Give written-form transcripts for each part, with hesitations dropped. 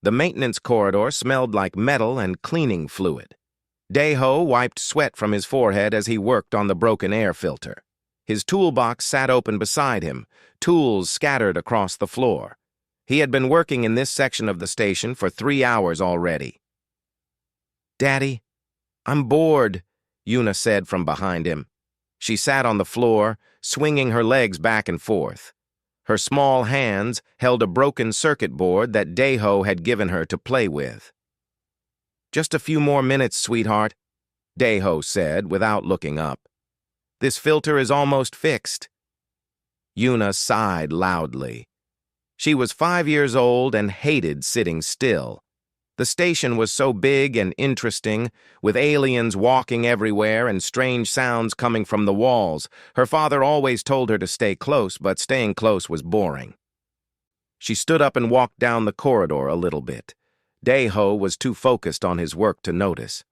The maintenance corridor smelled like metal and cleaning fluid. Daeho wiped sweat from his forehead as he worked on the broken air filter. His toolbox sat open beside him, tools scattered across the floor. He had been working in this section of the station for 3 hours already. "Daddy, I'm bored," Yuna said from behind him. She sat on the floor, swinging her legs back and forth. Her small hands held a broken circuit board that Daeho had given her to play with. "Just a few more minutes, sweetheart," Daeho said without looking up. "This filter is almost fixed." Yuna sighed loudly. She was 5 years old and hated sitting still. The station was so big and interesting, with aliens walking everywhere and strange sounds coming from the walls. Her father always told her to stay close, but staying close was boring. She stood up and walked down the corridor a little bit. Daeho was too focused on his work to notice.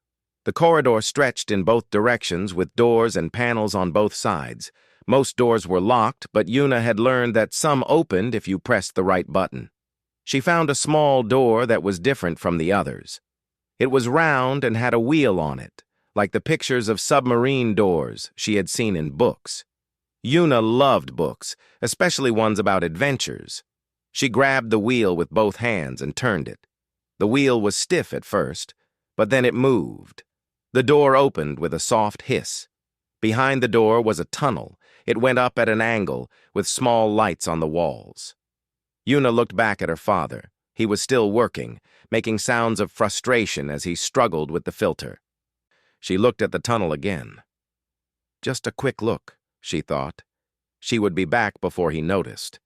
The corridor stretched in both directions with doors and panels on both sides. Most doors were locked, but Yuna had learned that some opened if you pressed the right button. She found a small door that was different from the others. It was round and had a wheel on it, like the pictures of submarine doors she had seen in books. Yuna loved books, especially ones about adventures. She grabbed the wheel with both hands and turned it. The wheel was stiff at first, but then it moved. The door opened with a soft hiss. Behind the door was a tunnel. It went up at an angle, with small lights on the walls. Yuna looked back at her father. He was still working, making sounds of frustration as he struggled with the filter. She looked at the tunnel again. Just a quick look, she thought. She would be back before he noticed.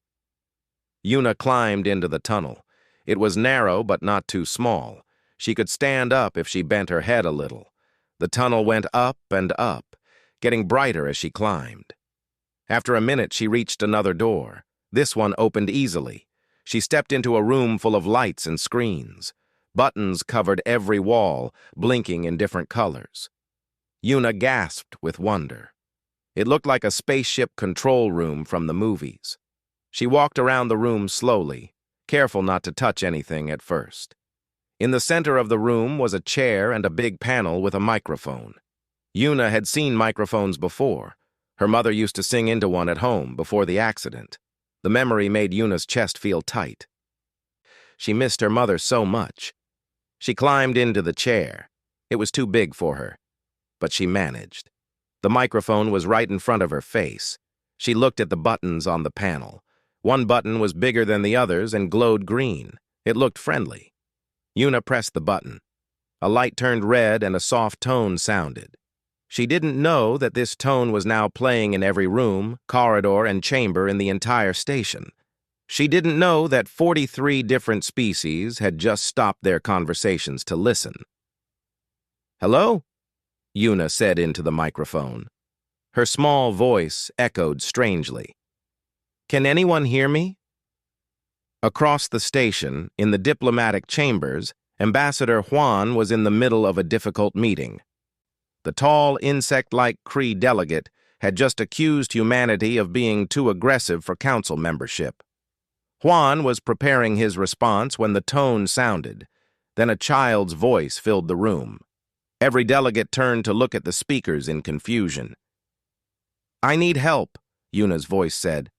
Yuna climbed into the tunnel. It was narrow but not too small. She could stand up if she bent her head a little. The tunnel went up and up, getting brighter as she climbed. After a minute, she reached another door. This one opened easily. She stepped into a room full of lights and screens. Buttons covered every wall, blinking in different colors. Yuna gasped with wonder. It looked like a spaceship control room from the movies. She walked around the room slowly, careful not to touch anything at first. In the center of the room was a chair and a big panel with a microphone. Yuna had seen microphones before. Her mother used to sing into one at home before the accident. The memory made Yuna's chest feel tight. She missed her mother so much. She climbed into the chair. It was too big for her, but she managed. The microphone was right in front of her face. She looked at the buttons on the panel. One button was bigger than the others and glowed green. It looked friendly. Yuna pressed the button. A light turned red and a soft tone sounded. She didn't know that this tone was now playing in every room, corridor, and chamber in the entire station. She didn't know that 43 different species had just stopped their conversations to listen. "Hello?" Yuna said into the microphone. Her small voice echoed strangely. "Can anyone hear me?" Across the station, in the diplomatic chambers, Ambassador Juan was in the middle of a difficult meeting. The tall, insect-like Kree delegate had just accused humanity of being too aggressive for council membership. Juan was preparing his response when the tone sounded. Then a child's voice filled the room. Every delegate turned to look at the speakers in confusion. "I need help," Yuna's voice said.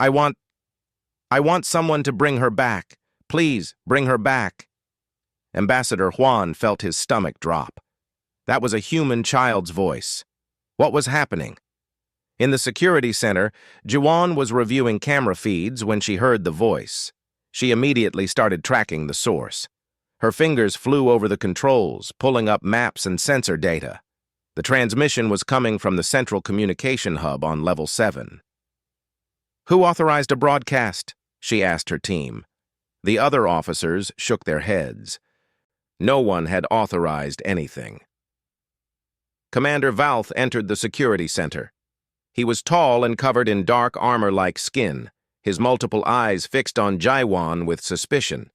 I want someone to bring her back. Please, bring her back." Ambassador Juan felt his stomach drop. That was a human child's voice. What was happening? In the security center, Juwan was reviewing camera feeds when she heard the voice. She immediately started tracking the source. Her fingers flew over the controls, pulling up maps and sensor data. The transmission was coming from the central communication hub on level 7. "Who authorized a broadcast?" she asked her team. The other officers shook their heads. No one had authorized anything. Commander Valth entered the security center. He was tall and covered in dark armor-like skin, his multiple eyes fixed on Jaiwan with suspicion.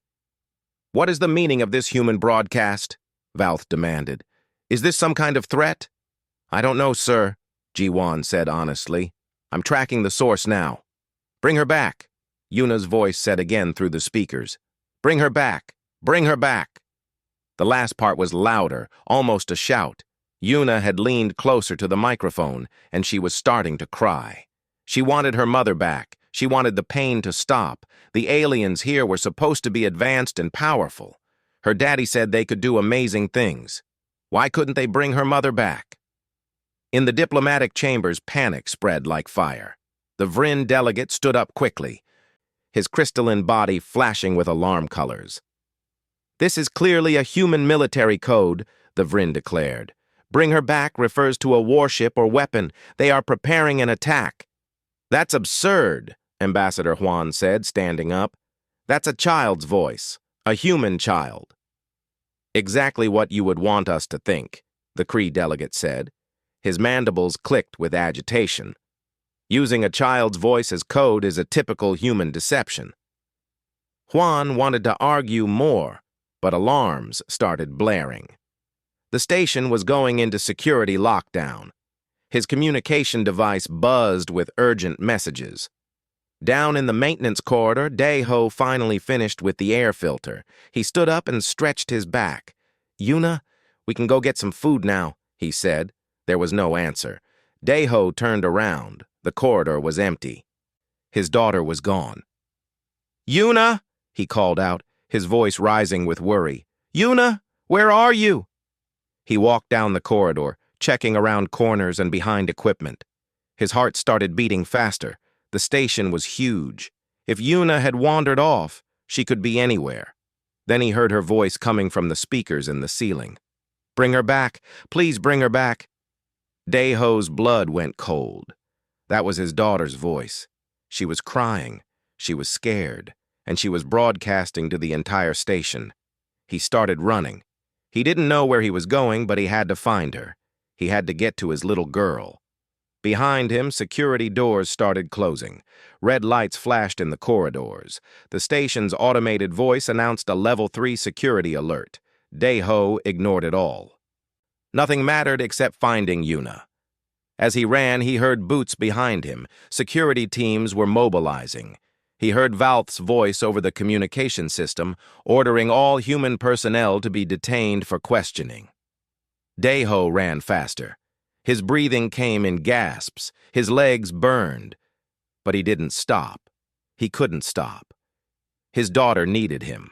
"What is the meaning of this human broadcast?" Valth demanded. "Is this some kind of threat?" "I don't know, sir," Jiwan said honestly. "I'm tracking the source now." "Bring her back," Yuna's voice said again through the speakers. "Bring her back. Bring her back. The last part was louder, almost a shout. Yuna had leaned closer to the microphone, and she was starting to cry. She wanted her mother back. She wanted the pain to stop. The aliens here were supposed to be advanced and powerful. Her daddy said they could do amazing things. Why couldn't they bring her mother back? In the diplomatic chambers, panic spread like fire. The Vryn delegate stood up quickly, his crystalline body flashing with alarm colors. "This is clearly a human military code," the Vryn declared. "Bring her back" refers to a warship or weapon. They are preparing an attack. "That's absurd," Ambassador Huan said, standing up. "That's a child's voice, a human child." "Exactly what you would want us to think," the Kree delegate said. His mandibles clicked with agitation. Using a child's voice as code is a typical human deception. Huan wanted to argue more, but alarms started blaring. The station was going into security lockdown. His communication device buzzed with urgent messages. Down in the maintenance corridor, Dae-ho finally finished with the air filter. He stood up and stretched his back. "Yuna, we can go get some food now," he said. There was no answer. Dae-ho turned around. The corridor was empty. His daughter was gone. "Yuna!" he called out, his voice rising with worry. "Yuna, where are you?" He walked down the corridor, checking around corners and behind equipment. His heart started beating faster. The station was huge. If Yuna had wandered off, she could be anywhere. Then he heard her voice coming from the speakers in the ceiling. "Bring her back. Please bring her back." Dae-ho's blood went cold. That was his daughter's voice. She was crying. She was scared. And she was broadcasting to the entire station. He started running. He didn't know where he was going, but he had to find her. He had to get to his little girl. Behind him, security doors started closing. Red lights flashed in the corridors. The station's automated voice announced a Level 3 security alert. Dae-ho ignored it all. Nothing mattered except finding Yuna. As he ran, he heard boots behind him. Security teams were mobilizing. He heard Valth's voice over the communication system, ordering all human personnel to be detained for questioning. Dae-ho ran faster. His breathing came in gasps. His legs burned. But he didn't stop. He couldn't stop. His daughter needed him.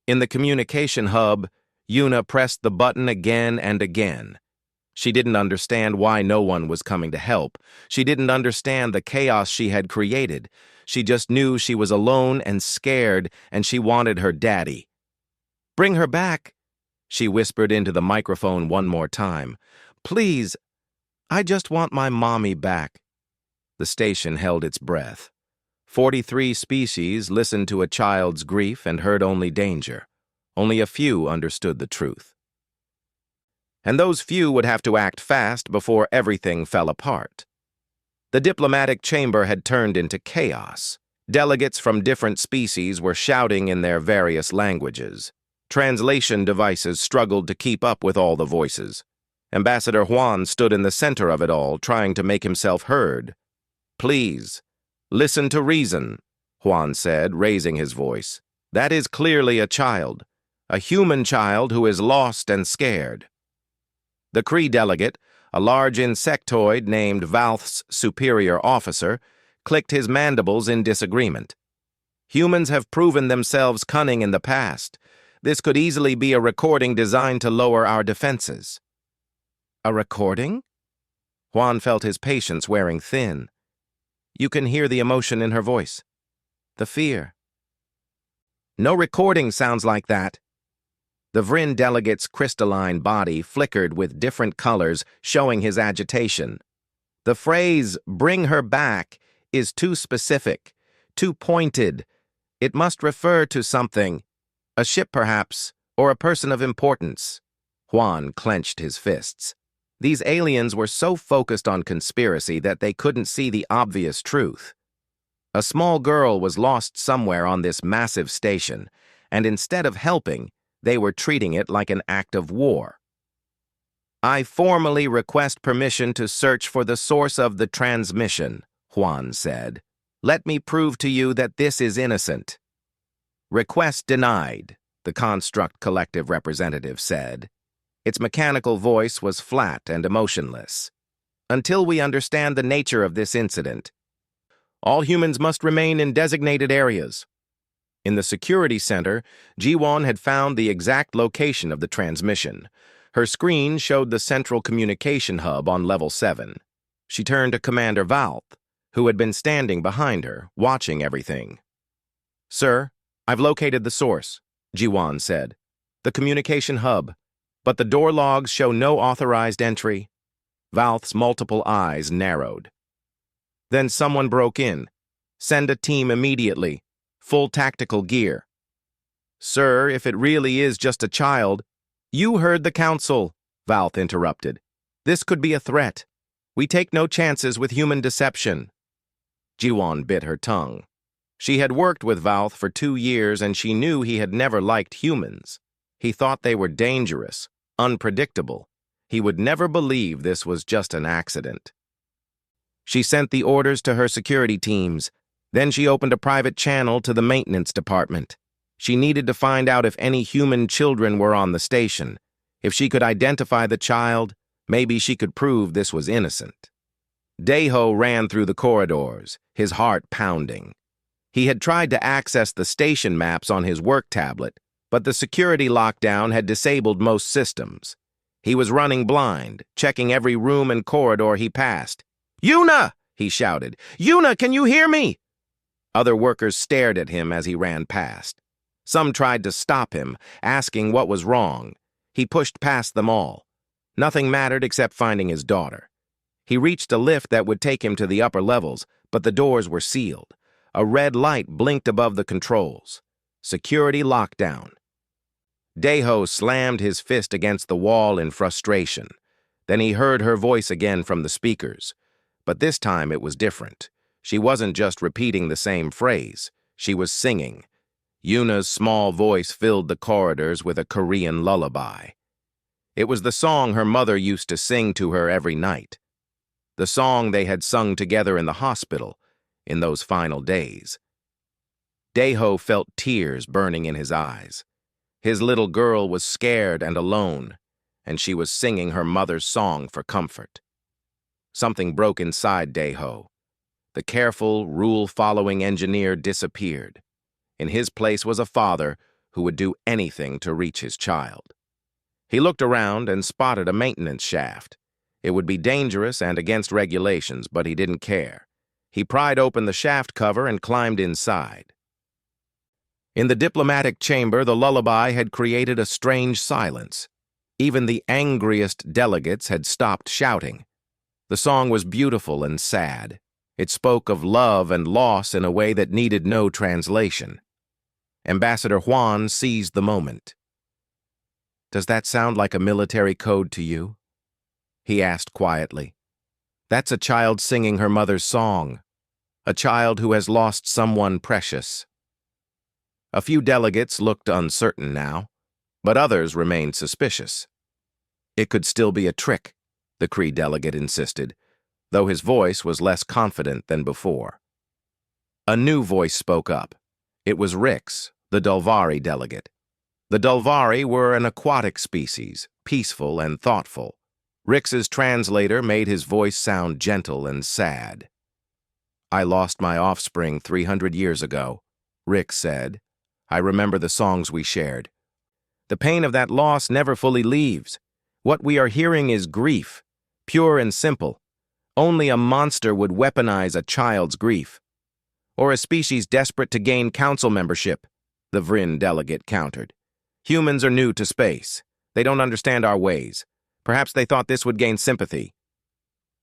In the communication hub, Yuna pressed the button again and again. She didn't understand why no one was coming to help. She didn't understand the chaos she had created. She just knew she was alone and scared, and she wanted her daddy. "Bring her back," she whispered into the microphone one more time. "Please, I just want my mommy back." The station held its breath. 43 species listened to a child's grief and heard only danger. Only a few understood the truth. And those few would have to act fast before everything fell apart. The diplomatic chamber had turned into chaos. Delegates from different species were shouting in their various languages. Translation devices struggled to keep up with all the voices. Ambassador Huan stood in the center of it all, trying to make himself heard. "Please, listen to reason," Huan said, raising his voice. "That is clearly a child, a human child who is lost and scared." The Kree delegate, a large insectoid named Valth's superior officer, clicked his mandibles in disagreement. "Humans have proven themselves cunning in the past. This could easily be a recording designed to lower our defenses." "A recording?" Huan felt his patience wearing thin. You can hear the emotion in her voice. The fear. "No recording sounds like that." The Vryn delegate's crystalline body flickered with different colors, showing his agitation. "The phrase, 'bring her back,' is too specific, too pointed. It must refer to something. A ship, perhaps, or a person of importance." Huan clenched his fists. These aliens were so focused on conspiracy that they couldn't see the obvious truth. A small girl was lost somewhere on this massive station, and instead of helping, they were treating it like an act of war. "I formally request permission to search for the source of the transmission," Huan said. "Let me prove to you that this is innocent." "Request denied," the Construct Collective representative said. Its mechanical voice was flat and emotionless. Until we understand the nature of this incident, all humans must remain in designated areas. In the security center, Jiwon had found the exact location of the transmission. Her screen showed the central communication hub on level 7. She turned to Commander Valth, who had been standing behind her, watching everything. "Sir, I've located the source," Jiwon said. "The communication hub, but the door logs show no authorized entry." Valth's multiple eyes narrowed. "Then someone broke in. Send a team immediately. Full tactical gear." "Sir, if it really is just a child—" "You heard the council," Valth interrupted. "This could be a threat. We take no chances with human deception." Jiwon bit her tongue. She had worked with Valth for 2 years and she knew he had never liked humans. He thought they were dangerous, unpredictable. He would never believe this was just an accident. She sent the orders to her security teams. Then she opened a private channel to the maintenance department. She needed to find out if any human children were on the station. If she could identify the child, maybe she could prove this was innocent. Daeho ran through the corridors, his heart pounding. He had tried to access the station maps on his work tablet, but the security lockdown had disabled most systems. He was running blind, checking every room and corridor he passed. "Yuna!" he shouted. "Yuna, can you hear me?" Other workers stared at him as he ran past. Some tried to stop him, asking what was wrong. He pushed past them all. Nothing mattered except finding his daughter. He reached a lift that would take him to the upper levels, but the doors were sealed. A red light blinked above the controls. Security lockdown. Daeho slammed his fist against the wall in frustration. Then he heard her voice again from the speakers. But this time it was different. She wasn't just repeating the same phrase. She was singing. Yuna's small voice filled the corridors with a Korean lullaby. It was the song her mother used to sing to her every night. The song they had sung together in the hospital in those final days. Daeho felt tears burning in his eyes. His little girl was scared and alone, and she was singing her mother's song for comfort. Something broke inside Daeho. The careful, rule-following engineer disappeared. In his place was a father who would do anything to reach his child. He looked around and spotted a maintenance shaft. It would be dangerous and against regulations, but he didn't care. He pried open the shaft cover and climbed inside. In the diplomatic chamber, the lullaby had created a strange silence. Even the angriest delegates had stopped shouting. The song was beautiful and sad. It spoke of love and loss in a way that needed no translation. Ambassador Huan seized the moment. "Does that sound like a military code to you?" he asked quietly. "That's a child singing her mother's song. A child who has lost someone precious." A few delegates looked uncertain now, but others remained suspicious. "It could still be a trick," the Kree delegate insisted, though his voice was less confident than before. A new voice spoke up. It was Rix, the Dulvari delegate. The Dulvari were an aquatic species, peaceful and thoughtful. Rix's translator made his voice sound gentle and sad. "I lost my offspring 300 years ago," Rix said. "I remember the songs we shared. The pain of that loss never fully leaves. What we are hearing is grief, pure and simple. Only a monster would weaponize a child's grief. Or a species desperate to gain council membership," the Vryn delegate countered. "Humans are new to space. They don't understand our ways. Perhaps they thought this would gain sympathy."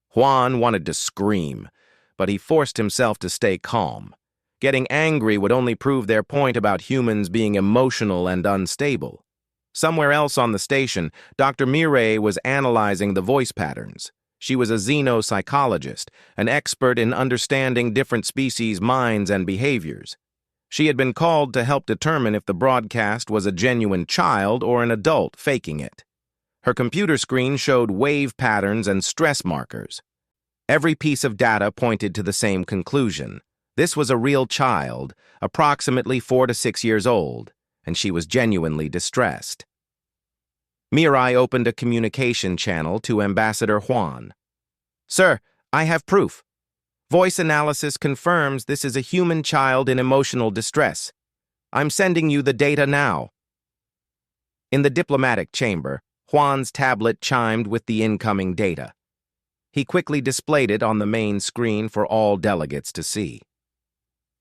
Huan wanted to scream, but he forced himself to stay calm. Getting angry would only prove their point about humans being emotional and unstable. Somewhere else on the station, Dr. Mireille was analyzing the voice patterns. She was a xenopsychologist, an expert in understanding different species' minds and behaviors. She had been called to help determine if the broadcast was a genuine child or an adult faking it. Her computer screen showed wave patterns and stress markers. Every piece of data pointed to the same conclusion. This was a real child, approximately 4 to 6 years old, and she was genuinely distressed. Mirai opened a communication channel to Ambassador Juan. "Sir, I have proof. Voice analysis confirms this is a human child in emotional distress. I'm sending you the data now." In the diplomatic chamber, Juan's tablet chimed with the incoming data. He quickly displayed it on the main screen for all delegates to see.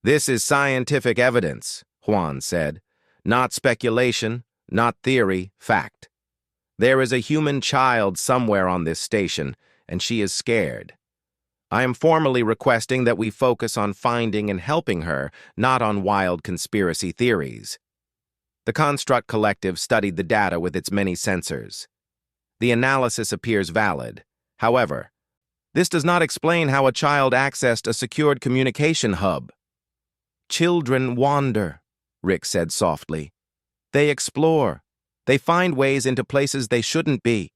"This is scientific evidence," Juan said. "Not speculation, not theory, fact. There is a human child somewhere on this station, and she is scared. I am formally requesting that we focus on finding and helping her, not on wild conspiracy theories." The Construct Collective studied the data with its many sensors. The analysis appears valid. However, this does not explain how a child accessed a secured communication hub. "Children wander," Rick said softly. "They explore. They find ways into places they shouldn't be.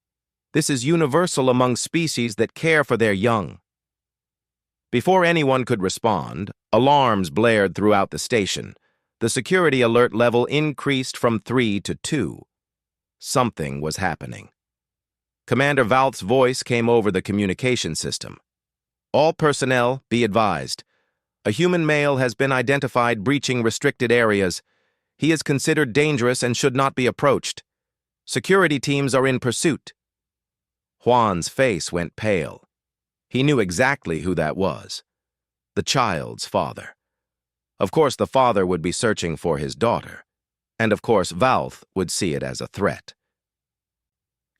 This is universal among species that care for their young." Before anyone could respond, alarms blared throughout the station. The security alert level increased from 3 to 2. Something was happening. Commander Valth's voice came over the communication system. "All personnel, be advised. A human male has been identified breaching restricted areas. He is considered dangerous and should not be approached. Security teams are in pursuit." Juan's face went pale. He knew exactly who that was. The child's father. Of course, the father would be searching for his daughter. And of course, Valth would see it as a threat.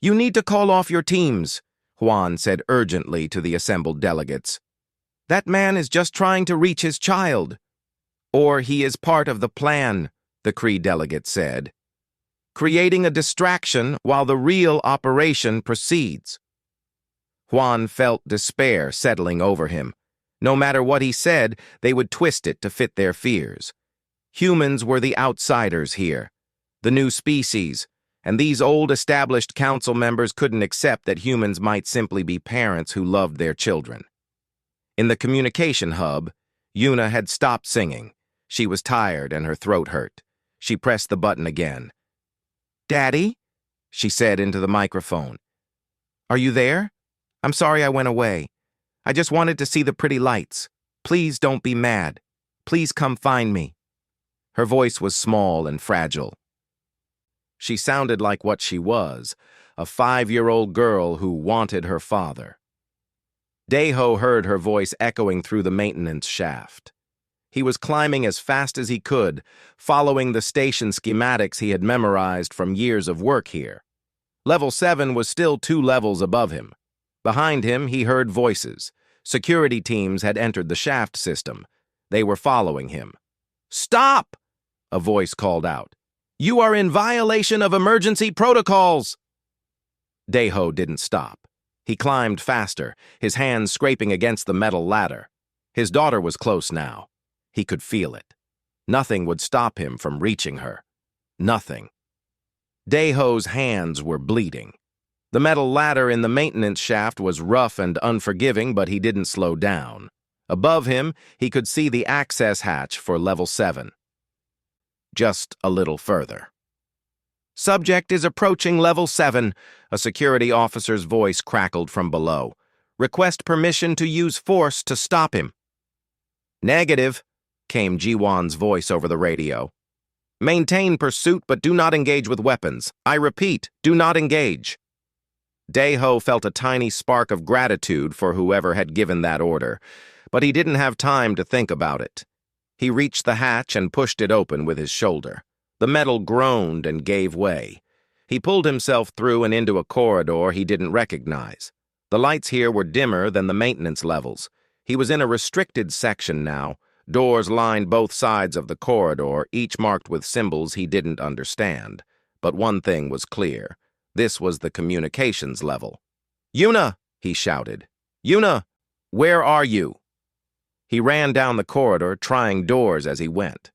"You need to call off your teams," Juan said urgently to the assembled delegates. "That man is just trying to reach his child." "Or he is part of the plan," the Kree delegate said. "Creating a distraction while the real operation proceeds." Juan felt despair settling over him. No matter what he said, they would twist it to fit their fears. Humans were the outsiders here, the new species, and these old established council members couldn't accept that humans might simply be parents who loved their children. In the communication hub, Yuna had stopped singing. She was tired and her throat hurt. She pressed the button again. "Daddy?" she said into the microphone. "Are you there? I'm sorry I went away. I just wanted to see the pretty lights. Please don't be mad. Please come find me." Her voice was small and fragile. She sounded like what she was, a 5-year-old girl who wanted her father. Daeho heard her voice echoing through the maintenance shaft. He was climbing as fast as he could, following the station schematics he had memorized from years of work here. Level 7 was still 2 levels above him. Behind him, he heard voices. Security teams had entered the shaft system. They were following him. "Stop!" a voice called out. "You are in violation of emergency protocols!" Daeho didn't stop. He climbed faster, his hands scraping against the metal ladder. His daughter was close now. He could feel it. Nothing would stop him from reaching her. Nothing. Daeho's hands were bleeding. The metal ladder in the maintenance shaft was rough and unforgiving, but he didn't slow down. Above him, he could see the access hatch for level 7. Just a little further. "Subject is approaching level 7, a security officer's voice crackled from below. "Request permission to use force to stop him." "Negative," came Jiwan's voice over the radio. "Maintain pursuit, but do not engage with weapons. I repeat, do not engage." Daeho felt a tiny spark of gratitude for whoever had given that order, but he didn't have time to think about it. He reached the hatch and pushed it open with his shoulder. The metal groaned and gave way. He pulled himself through and into a corridor he didn't recognize. The lights here were dimmer than the maintenance levels. He was in a restricted section now. Doors lined both sides of the corridor, each marked with symbols he didn't understand. But one thing was clear. This was the communications level. "Yuna!" he shouted. "Yuna, where are you?" He ran down the corridor, trying doors as he went.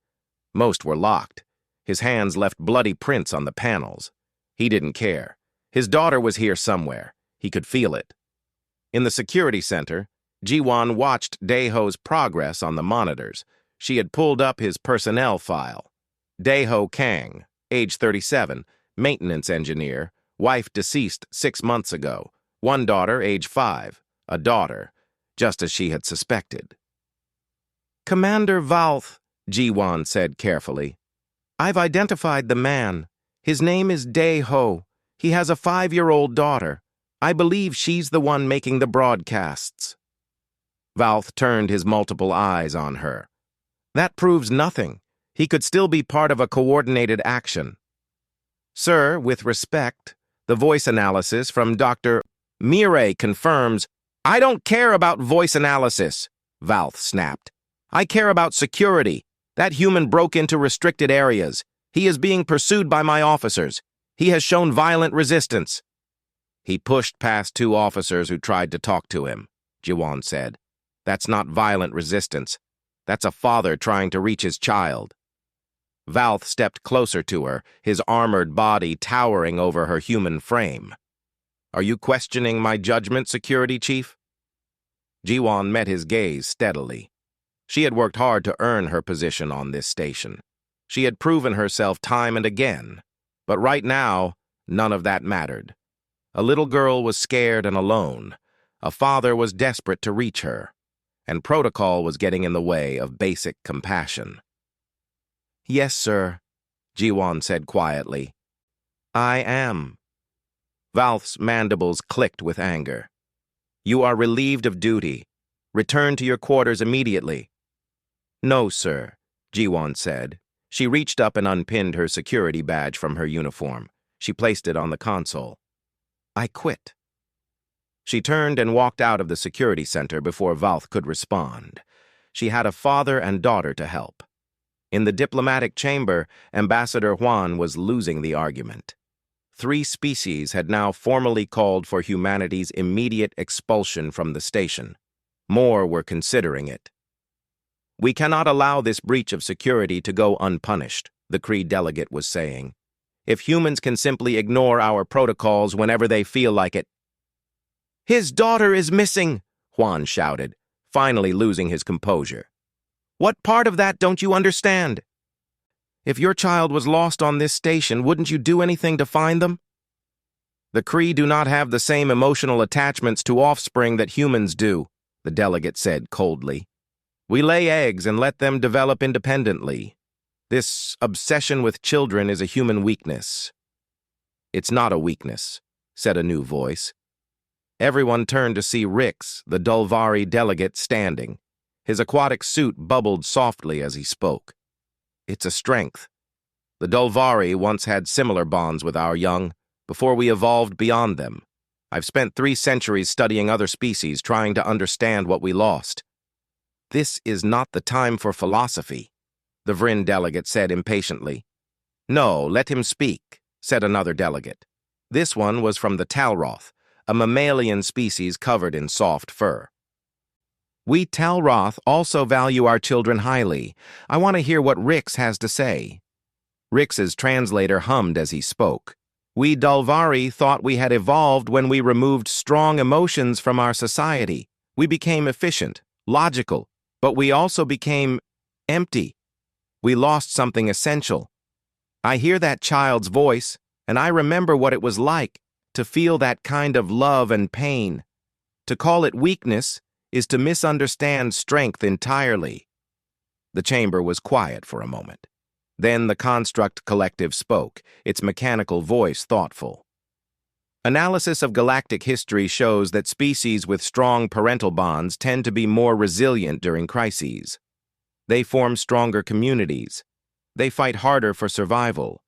Most were locked. His hands left bloody prints on the panels. He didn't care. His daughter was here somewhere. He could feel it. In the security center, Jiwan watched Daeho's progress on the monitors. She had pulled up his personnel file. Daeho Kang, age 37, maintenance engineer, wife deceased 6 months ago, one daughter, age 5, a daughter, just as she had suspected. Commander Valth, Ji-Wan said carefully. I've identified the man. His name is Dae-Ho. He has a 5-year-old daughter. I believe she's the one making the broadcasts. Valth turned his multiple eyes on her. That proves nothing. He could still be part of a coordinated action. Sir, with respect, the voice analysis from Dr. Mireille confirms, I don't care about voice analysis, Valth snapped. I care about security. That human broke into restricted areas. He is being pursued by my officers. He has shown violent resistance. He pushed past 2 officers who tried to talk to him, Ji-Wan said. That's not violent resistance. That's a father trying to reach his child. Valth stepped closer to her, his armored body towering over her human frame. Are you questioning my judgment, Security Chief? Ji-Wan met his gaze steadily. She had worked hard to earn her position on this station. She had proven herself time and again. But right now, none of that mattered. A little girl was scared and alone. A father was desperate to reach her. And protocol was getting in the way of basic compassion. Yes, sir, Ji-Wan said quietly. I am. Valth's mandibles clicked with anger. You are relieved of duty. Return to your quarters immediately. No, sir, Ji-Wan said. She reached up and unpinned her security badge from her uniform. She placed it on the console. I quit. She turned and walked out of the security center before Valth could respond. She had a father and daughter to help. In the diplomatic chamber, Ambassador Huan was losing the argument. 3 species had now formally called for humanity's immediate expulsion from the station. More were considering it. We cannot allow this breach of security to go unpunished, the Kree delegate was saying. If humans can simply ignore our protocols whenever they feel like it. His daughter is missing, Huan shouted, finally losing his composure. What part of that don't you understand? If your child was lost on this station, wouldn't you do anything to find them? The Kree do not have the same emotional attachments to offspring that humans do, the delegate said coldly. We lay eggs and let them develop independently. This obsession with children is a human weakness. It's not a weakness, said a new voice. Everyone turned to see Rix, the Dulvari delegate, standing. His aquatic suit bubbled softly as he spoke. It's a strength. The Dulvari once had similar bonds with our young, before we evolved beyond them. I've spent 3 centuries studying other species, trying to understand what we lost. This is not the time for philosophy, the Vryn delegate said impatiently. No, let him speak, said another delegate. This one was from the Talroth, a mammalian species covered in soft fur. We Talroth also value our children highly. I want to hear what Rix has to say. Rix's translator hummed as he spoke. We Dulvari thought we had evolved when we removed strong emotions from our society. We became efficient, logical, but we also became empty. We lost something essential. I hear that child's voice, and I remember what it was like to feel that kind of love and pain. To call it weakness is to misunderstand strength entirely. The chamber was quiet for a moment. Then the Construct Collective spoke, its mechanical voice thoughtful. Analysis of galactic history shows that species with strong parental bonds tend to be more resilient during crises. They form stronger communities. They fight harder for survival.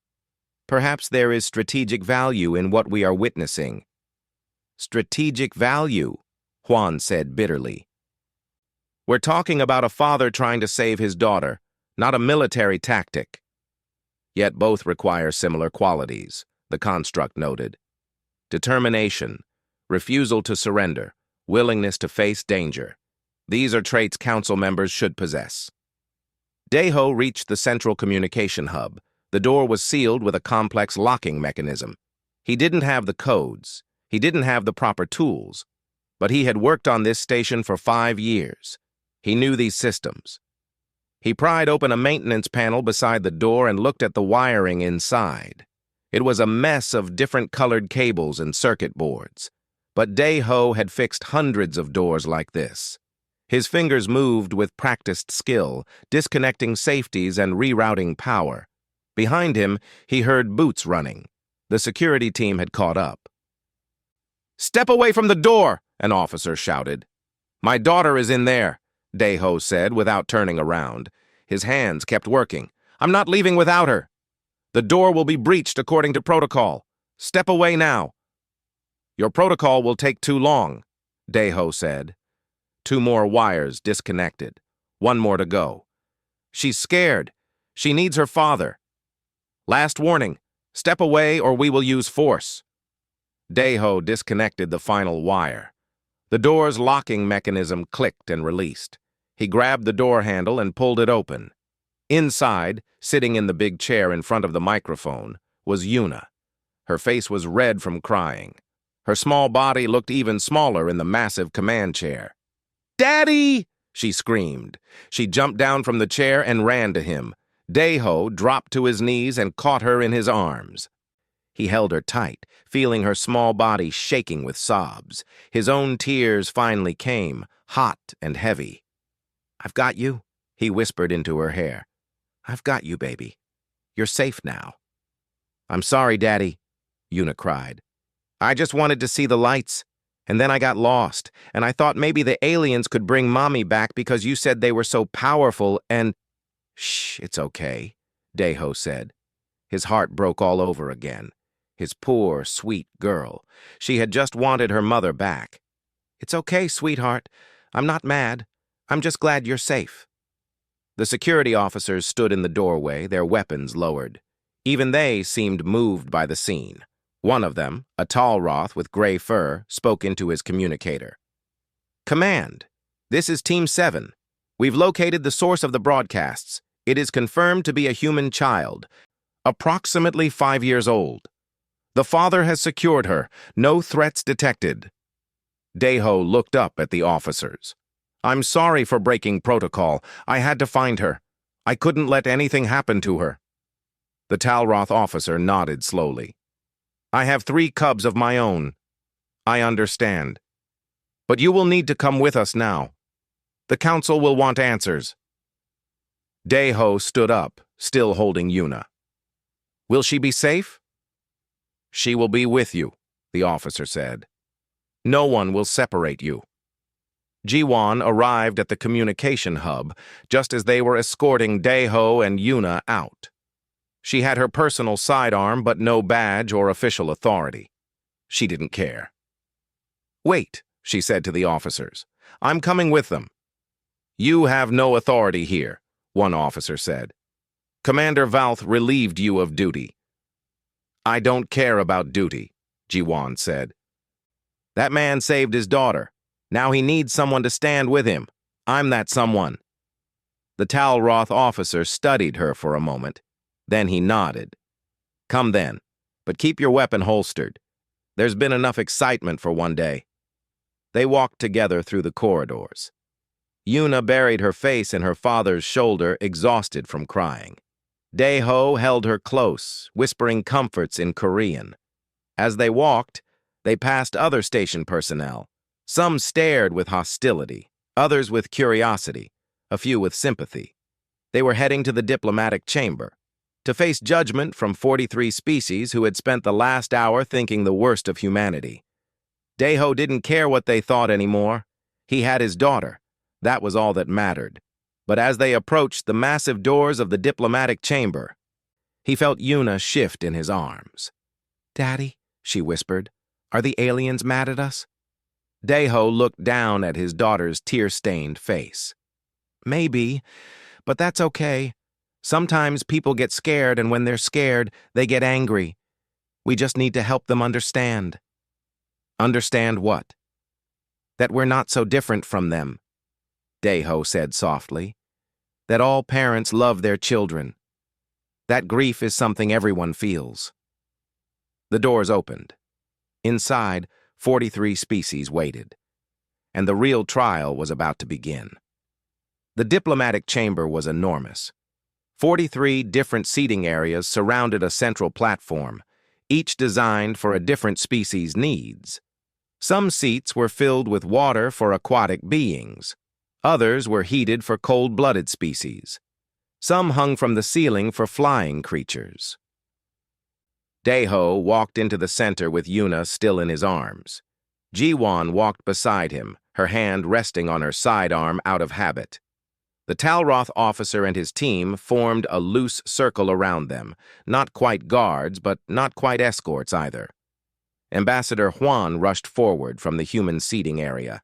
Perhaps there is strategic value in what we are witnessing. Strategic value, Huan said bitterly. We're talking about a father trying to save his daughter, not a military tactic. Yet both require similar qualities, the Construct noted. Determination, refusal to surrender, willingness to face danger. These are traits council members should possess. Dae-Ho reached the central communication hub. The door was sealed with a complex locking mechanism. He didn't have the codes. He didn't have the proper tools. But he had worked on this station for 5 years. He knew these systems. He pried open a maintenance panel beside the door and looked at the wiring inside. It was a mess of different colored cables and circuit boards. But Day-Ho had fixed hundreds of doors like this. His fingers moved with practiced skill, disconnecting safeties and rerouting power. Behind him, he heard boots running. The security team had caught up. "Step away from the door!" an officer shouted. "My daughter is in there," Day-Ho said without turning around. His hands kept working. "I'm not leaving without her. The door will be breached according to protocol. Step away now." "Your protocol will take too long," Day-Ho said. 2 more wires disconnected. 1 more to go. "She's scared. She needs her father. Last warning. Step away or we will use force." Day-Ho disconnected the final wire. The door's locking mechanism clicked and released. He grabbed the door handle and pulled it open. Inside, sitting in the big chair in front of the microphone, was Yuna. Her face was red from crying. Her small body looked even smaller in the massive command chair. "Daddy!" she screamed. She jumped down from the chair and ran to him. Day-Ho dropped to his knees and caught her in his arms. He held her tight, feeling her small body shaking with sobs. His own tears finally came, hot and heavy. "I've got you," he whispered into her hair. "I've got you, baby. You're safe now." "I'm sorry, Daddy," Yuna cried. "I just wanted to see the lights, and then I got lost, and I thought maybe the aliens could bring Mommy back because you said they were so powerful and—" "Shh, it's okay," Day-Ho said. His heart broke all over again. His poor, sweet girl. She had just wanted her mother back. "It's okay, sweetheart. I'm not mad. I'm just glad you're safe." The security officers stood in the doorway, their weapons lowered. Even they seemed moved by the scene. One of them, a tall Roth with gray fur, spoke into his communicator. "Command, this is Team 7. We've located the source of the broadcasts. It is confirmed to be a human child, approximately 5 years old. The father has secured her. No threats detected." Day-Ho looked up at the officers. "I'm sorry for breaking protocol. I had to find her. I couldn't let anything happen to her." The Talroth officer nodded slowly. "I have 3 cubs of my own. I understand. But you will need to come with us now. The council will want answers." Day-Ho stood up, still holding Yuna. "Will she be safe?" "She will be with you," the officer said. "No one will separate you." Jiwon arrived at the communication hub just as they were escorting Day-Ho and Yuna out. She had her personal sidearm but no badge or official authority. She didn't care. "Wait," she said to the officers. "I'm coming with them." "You have no authority here," one officer said. "Commander Valth relieved you of duty." "I don't care about duty," Jiwon said. "That man saved his daughter. Now he needs someone to stand with him. I'm that someone." The Talroth officer studied her for a moment. Then he nodded. "Come then, but keep your weapon holstered. There's been enough excitement for one day." They walked together through the corridors. Yuna buried her face in her father's shoulder, exhausted from crying. Day-Ho held her close, whispering comforts in Korean. As they walked, they passed other station personnel. Some stared with hostility, others with curiosity, a few with sympathy. They were heading to the diplomatic chamber, to face judgment from 43 species who had spent the last hour thinking the worst of humanity. Day-Ho didn't care what they thought anymore. He had his daughter. That was all that mattered. But as they approached the massive doors of the diplomatic chamber, he felt Yuna shift in his arms. "Daddy," she whispered, "are the aliens mad at us?" Day-Ho looked down at his daughter's tear-stained face. "Maybe, but that's okay. Sometimes people get scared, and when they're scared, they get angry. We just need to help them understand." "Understand what?" "That we're not so different from them," Day-Ho said softly. "That all parents love their children. That grief is something everyone feels." The doors opened. Inside, 43 species waited, and the real trial was about to begin. The diplomatic chamber was enormous. 43 different seating areas surrounded a central platform, each designed for a different species' needs. Some seats were filled with water for aquatic beings. Others were heated for cold-blooded species. Some hung from the ceiling for flying creatures. Daeho walked into the center with Yuna still in his arms. Jiwon walked beside him, her hand resting on her sidearm out of habit. The Talroth officer and his team formed a loose circle around them, not quite guards, but not quite escorts either. Ambassador Huan rushed forward from the human seating area.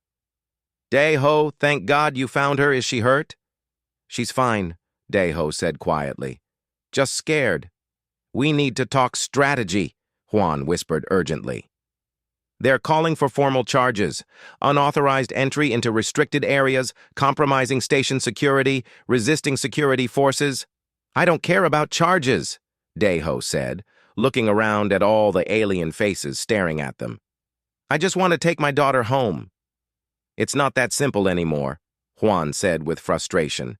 Daeho, thank God you found her. Is she hurt? She's fine, Daeho said quietly. Just scared. We need to talk strategy, Huan whispered urgently. They're calling for formal charges, unauthorized entry into restricted areas, compromising station security, resisting security forces. I don't care about charges, Daeho said, looking around at all the alien faces staring at them. I just want to take my daughter home. It's not that simple anymore, Huan said with frustration.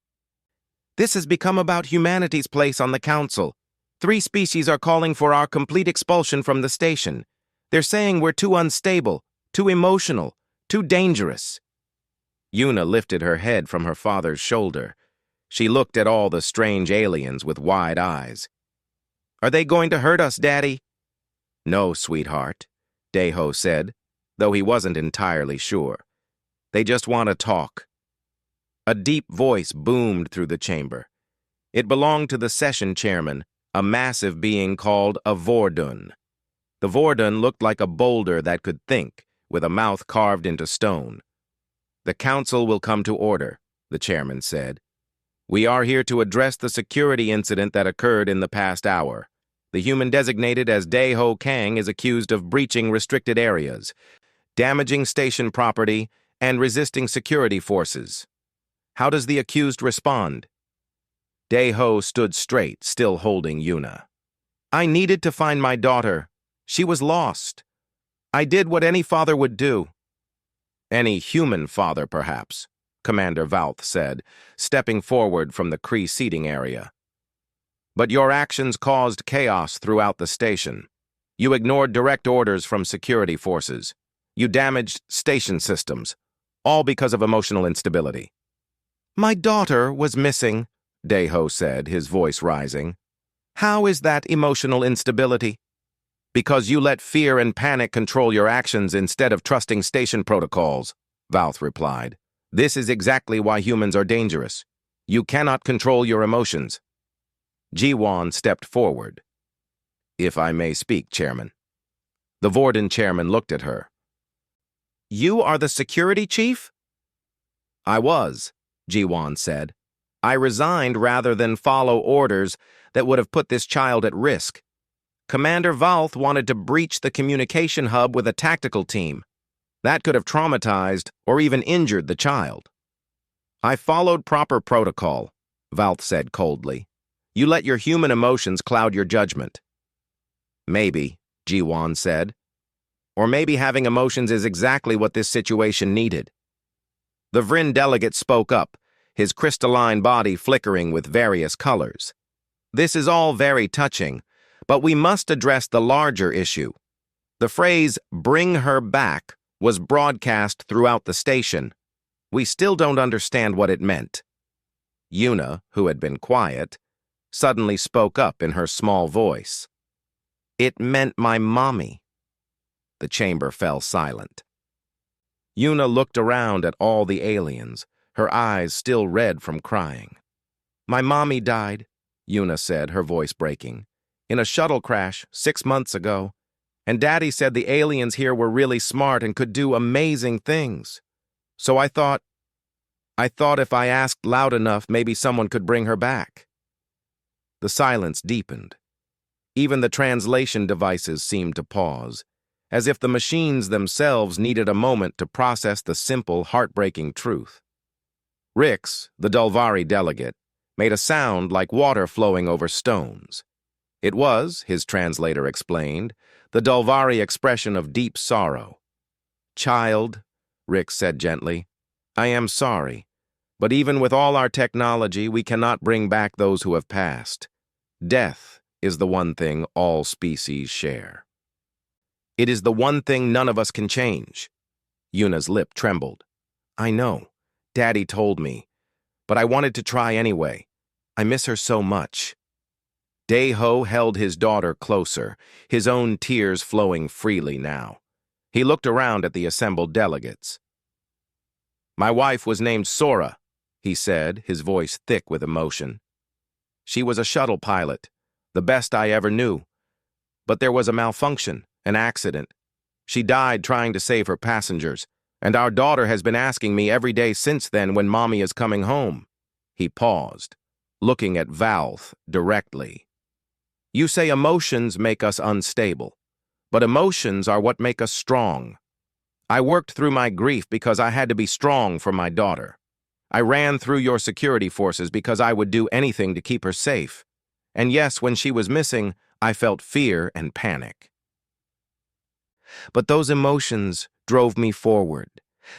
This has become about humanity's place on the council. 3 species are calling for our complete expulsion from the station. They're saying we're too unstable, too emotional, too dangerous. Yuna lifted her head from her father's shoulder. She looked at all the strange aliens with wide eyes. Are they going to hurt us, Daddy? No, sweetheart, Daeho said, though he wasn't entirely sure. They just want to talk. A deep voice boomed through the chamber. It belonged to the session chairman, a massive being called a Vordun. The Vordun looked like a boulder that could think, with a mouth carved into stone. The council will come to order, the chairman said. We are here to address the security incident that occurred in the past hour. The human designated as Daeho Kang is accused of breaching restricted areas, damaging station property, and resisting security forces. How does the accused respond? Daeho stood straight, still holding Yuna. I needed to find my daughter. She was lost. I did what any father would do. Any human father, perhaps, Commander Valth said, stepping forward from the Kree seating area. But your actions caused chaos throughout the station. You ignored direct orders from security forces. You damaged station systems, all because of emotional instability. My daughter was missing, Daeho said, his voice rising. How is that emotional instability? Because you let fear and panic control your actions instead of trusting station protocols, Valth replied. This is exactly why humans are dangerous. You cannot control your emotions. Jiwon stepped forward. If I may speak, Chairman. The Vorden chairman looked at her. You are the security chief? I was, Jiwon said. I resigned rather than follow orders that would have put this child at risk. Commander Valth wanted to breach the communication hub with a tactical team. That could have traumatized or even injured the child. I followed proper protocol, Valth said coldly. You let your human emotions cloud your judgment. Maybe, Jiwon said. Or maybe having emotions is exactly what this situation needed. The Vryn delegate spoke up, his crystalline body flickering with various colors. This is all very touching, but we must address the larger issue. The phrase, bring her back, was broadcast throughout the station. We still don't understand what it meant. Yuna, who had been quiet, suddenly spoke up in her small voice. It meant my mommy. The chamber fell silent. Yuna looked around at all the aliens, her eyes still red from crying. My mommy died, Yuna said, her voice breaking. In a shuttle crash 6 months ago, and Daddy said the aliens here were really smart and could do amazing things. So I thought if I asked loud enough, maybe someone could bring her back. The silence deepened. Even the translation devices seemed to pause, as if the machines themselves needed a moment to process the simple, heartbreaking truth. Rix, the Dulvari delegate, made a sound like water flowing over stones. It was, his translator explained, the Dulvari expression of deep sorrow. Child, Rix said gently, I am sorry. But even with all our technology, we cannot bring back those who have passed. Death is the one thing all species share. It is the one thing none of us can change. Yuna's lip trembled. I know. Daddy told me. But I wanted to try anyway. I miss her so much. Dae-ho held his daughter closer, his own tears flowing freely now. He looked around at the assembled delegates. My wife was named Sora, he said, his voice thick with emotion. She was a shuttle pilot, the best I ever knew. But there was a malfunction, an accident. She died trying to save her passengers, and our daughter has been asking me every day since then when Mommy is coming home. He paused, looking at Valth directly. You say emotions make us unstable, but emotions are what make us strong. I worked through my grief because I had to be strong for my daughter. I ran through your security forces because I would do anything to keep her safe. And yes, when she was missing, I felt fear and panic. But those emotions drove me forward.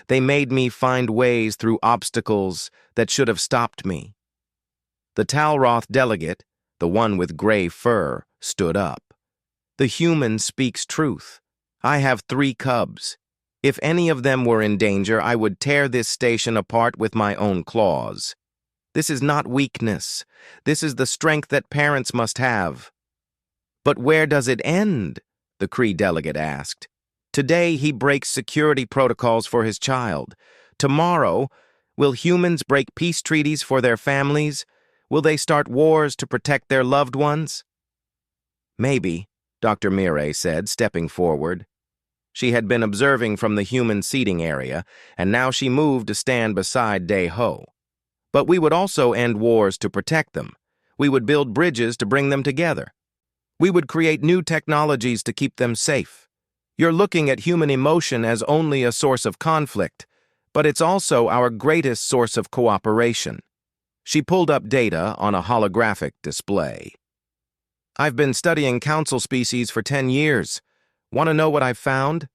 They made me find ways through obstacles that should have stopped me. The Talroth delegate, the one with gray fur, stood up. The human speaks truth. I have 3 cubs. If any of them were in danger, I would tear this station apart with my own claws. This is not weakness. This is the strength that parents must have. But where does it end? The Kree delegate asked. Today he breaks security protocols for his child. Tomorrow, will humans break peace treaties for their families? Will they start wars to protect their loved ones? Maybe, Dr. Mireille said, stepping forward. She had been observing from the human seating area, and now she moved to stand beside Dae-ho. But we would also end wars to protect them. We would build bridges to bring them together. We would create new technologies to keep them safe. You're looking at human emotion as only a source of conflict, but it's also our greatest source of cooperation. She pulled up data on a holographic display. I've been studying council species for 10 years. Want to know what I've found?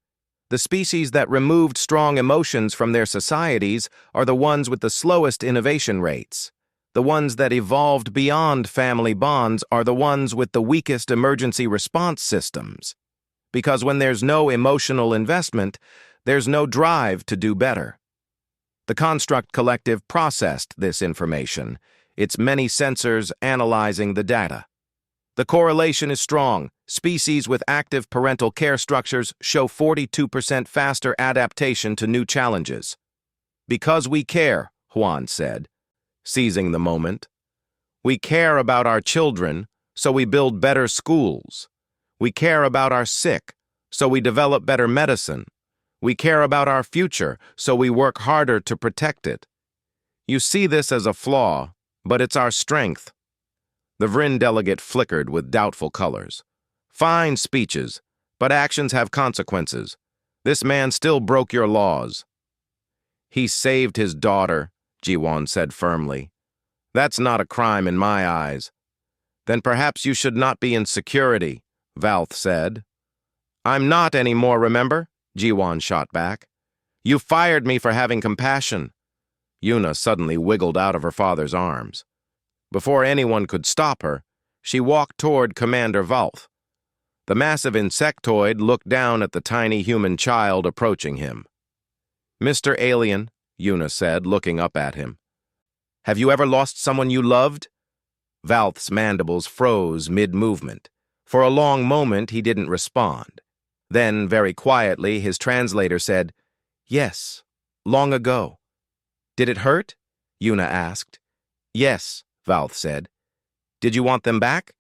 The species that removed strong emotions from their societies are the ones with the slowest innovation rates. The ones that evolved beyond family bonds are the ones with the weakest emergency response systems. Because when there's no emotional investment, there's no drive to do better. The Construct Collective processed this information, its many sensors analyzing the data. The correlation is strong. Species with active parental care structures show 42% faster adaptation to new challenges. Because we care, Juan said, seizing the moment. We care about our children, so we build better schools. We care about our sick, so we develop better medicine. We care about our future, so we work harder to protect it. You see this as a flaw, but it's our strength. The Vryn delegate flickered with doubtful colors. Fine speeches, but actions have consequences. This man still broke your laws. He saved his daughter, Ji-won said firmly. That's not a crime in my eyes. Then perhaps you should not be in security, Valth said. I'm not anymore, remember? Ji-won shot back. You fired me for having compassion. Yuna suddenly wiggled out of her father's arms. Before anyone could stop her, she walked toward Commander Valth. The massive insectoid looked down at the tiny human child approaching him. Mr. Alien, Yuna said, looking up at him. Have you ever lost someone you loved? Valth's mandibles froze mid-movement. For a long moment, he didn't respond. Then, very quietly, his translator said, Yes, long ago. Did it hurt? Yuna asked. Yes, Valth said. Did you want them back?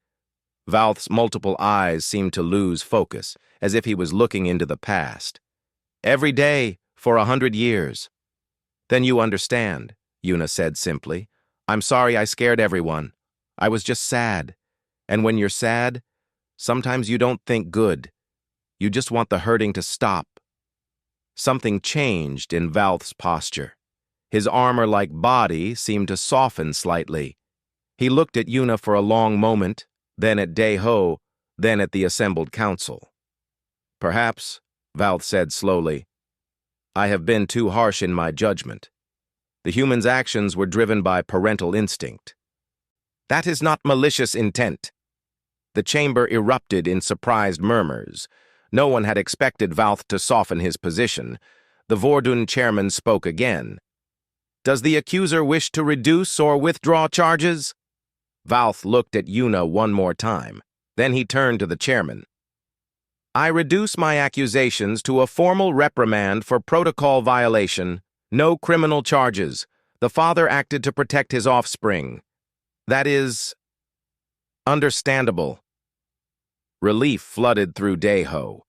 Valth's multiple eyes seemed to lose focus, as if he was looking into the past. Every day, for 100 years. Then you understand, Yuna said simply. I'm sorry I scared everyone. I was just sad. And when you're sad, sometimes you don't think good. You just want the hurting to stop. Something changed in Valth's posture. His armor-like body seemed to soften slightly. He looked at Yuna for a long moment, then at Dae-ho, then at the assembled council. Perhaps, Valth said slowly, I have been too harsh in my judgment. The humans' actions were driven by parental instinct. "That is not malicious intent." The chamber erupted in surprised murmurs. No one had expected Valth to soften his position. The Vordun chairman spoke again. "Does the accuser wish to reduce or withdraw charges?" Valth looked at Yuna one more time. Then he turned to the chairman. "I reduce my accusations to a formal reprimand for protocol violation. No criminal charges. The father acted to protect his offspring. That is understandable." Relief flooded through Daeho.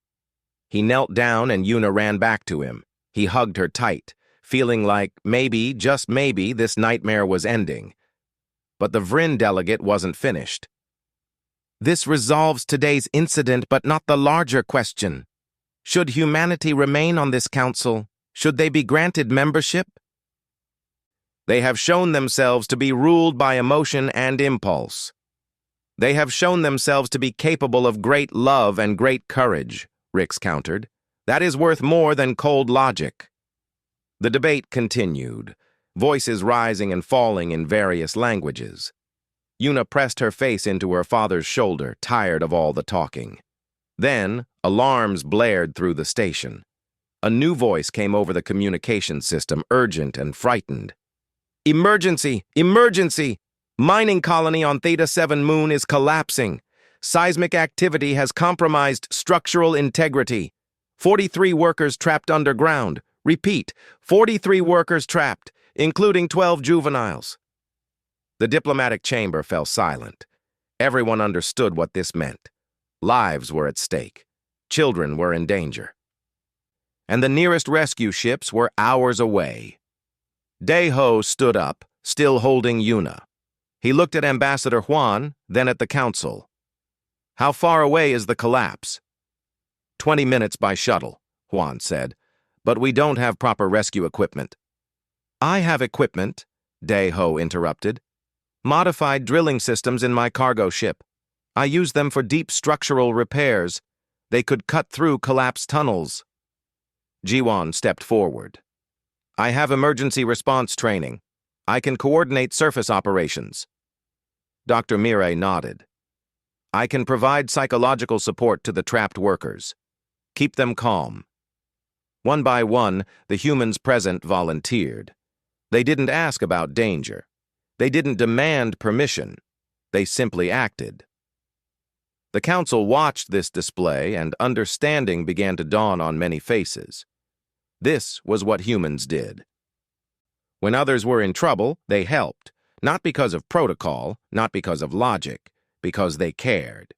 He knelt down and Yuna ran back to him. He hugged her tight, feeling like maybe, just maybe, this nightmare was ending. But the Vryn delegate wasn't finished. "This resolves today's incident, but not the larger question. Should humanity remain on this council? Should they be granted membership? They have shown themselves to be ruled by emotion and impulse. They have shown themselves to be capable of great love and great courage," Rix countered. "That is worth more than cold logic." The debate continued, voices rising and falling in various languages. Yuna pressed her face into her father's shoulder, tired of all the talking. Then, alarms blared through the station. A new voice came over the communication system, urgent and frightened. "Emergency! Emergency! Mining colony on Theta 7 moon is collapsing. Seismic activity has compromised structural integrity. 43 workers trapped underground. Repeat, 43 workers trapped, including 12 juveniles." The diplomatic chamber fell silent. Everyone understood what this meant. Lives were at stake. Children were in danger. And the nearest rescue ships were hours away. Daeho stood up, still holding Yuna. He looked at Ambassador Huan, then at the council. "How far away is the collapse?" 20 minutes by shuttle," Huan said. "But we don't have proper rescue equipment." "I have equipment," Daeho interrupted. "Modified drilling systems in my cargo ship. I use them for deep structural repairs. They could cut through collapsed tunnels." Jiwon stepped forward. "I have emergency response training. I can coordinate surface operations." Dr. Mirai nodded. "I can provide psychological support to the trapped workers. Keep them calm." One by one, the humans present volunteered. They didn't ask about danger. They didn't demand permission. They simply acted. The council watched this display, and understanding began to dawn on many faces. This was what humans did. When others were in trouble, they helped, not because of protocol, not because of logic, because they cared.